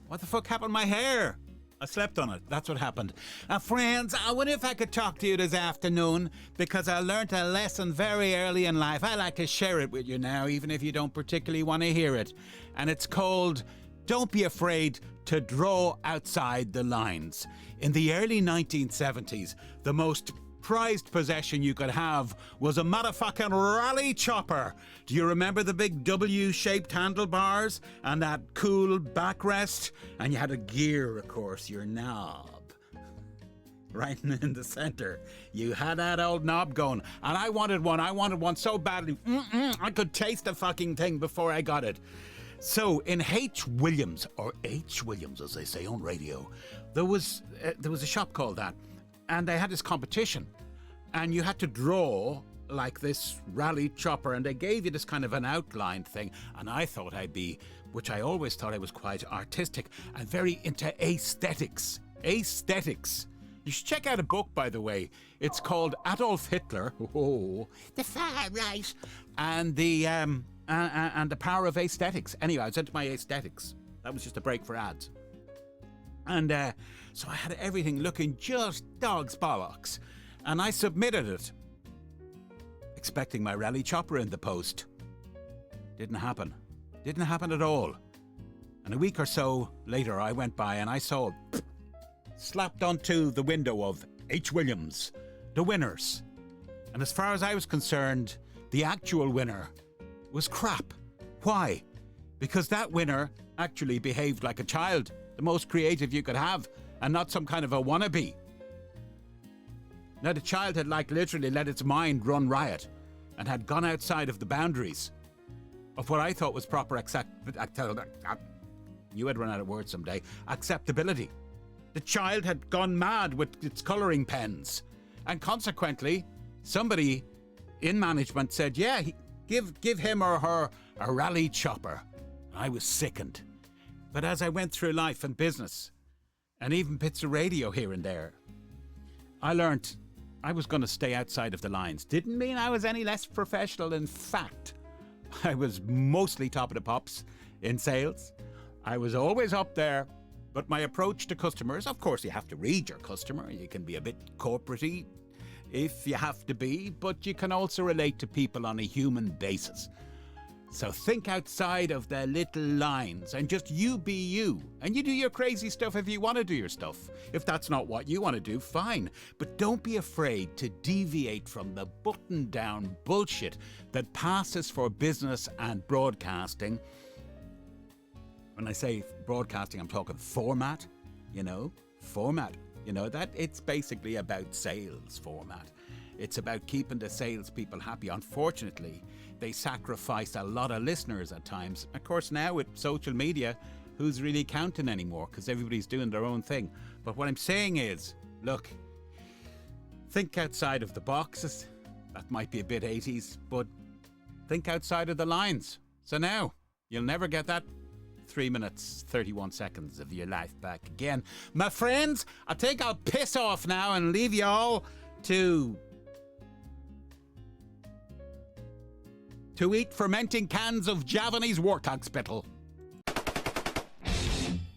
What the fuck happened to my hair? I slept on it. That's what happened. Friends, I wonder if I could talk to you this afternoon, because I learnt a lesson very early in life. I like to share it with you now, even if you don't particularly want to hear it. And it's called, don't be afraid to draw outside the lines. In the early 1970s, the most prized possession you could have was a motherfucking rally chopper. Do you remember the big W-shaped handlebars and that cool backrest? And you had a gear, of course, your knob, right in the center. You had that old knob going, and I wanted one so badly. I could taste the fucking thing before I got it. So in H. Williams, or H. Williams as they say on radio, there was a shop called that. And they had this competition, and you had to draw like this rally chopper, and they gave you this kind of an outline thing. And I thought I'd be, which I always thought I was quite artistic and very into aesthetics. Aesthetics. You should check out a book, by the way. It's called Adolf Hitler, the Far Right, and the Power of Aesthetics. Anyway, I was into my aesthetics. That was just a break for ads. And so I had everything looking just dog's bollocks. And I submitted it, expecting my rally chopper in the post. Didn't happen. Didn't happen at all. And a week or so later, I went by and I saw it slapped onto the window of H. Williams, the winners. And as far as I was concerned, the actual winner was crap. Why? Because that winner actually behaved like a child. The most creative you could have, and not some kind of a wannabe. Now, the child had literally let its mind run riot and had gone outside of the boundaries of what I thought was proper you I'd run out of words someday. Acceptability. The child had gone mad with its colouring pens, and consequently, somebody in management said, "Yeah, give him or her a rally chopper." I was sickened. But as I went through life and business, and even bits of radio here and there, I learnt I was going to stay outside of the lines. Didn't mean I was any less professional. In fact, I was mostly top of the pops in sales. I was always up there. But my approach to customers, of course, you have to read your customer. You can be a bit corporate-y if you have to be, but you can also relate to people on a human basis. So think outside of the little lines and just you be you. And you do your crazy stuff if you want to do your stuff. If that's not what you want to do, fine. But don't be afraid to deviate from the button-down bullshit that passes for business and broadcasting. When I say broadcasting, I'm talking format, format. That it's basically about sales format. It's about keeping the salespeople happy. Unfortunately, they sacrifice a lot of listeners at times. Of course, now with social media, who's really counting anymore? Because everybody's doing their own thing. But what I'm saying is, look, think outside of the boxes. That might be a bit 80s, but think outside of the lines. So now, you'll never get that 3 minutes, 31 seconds of your life back again. My friends, I think I'll piss off now and leave you all to eat fermenting cans of Javanese warthog spittle.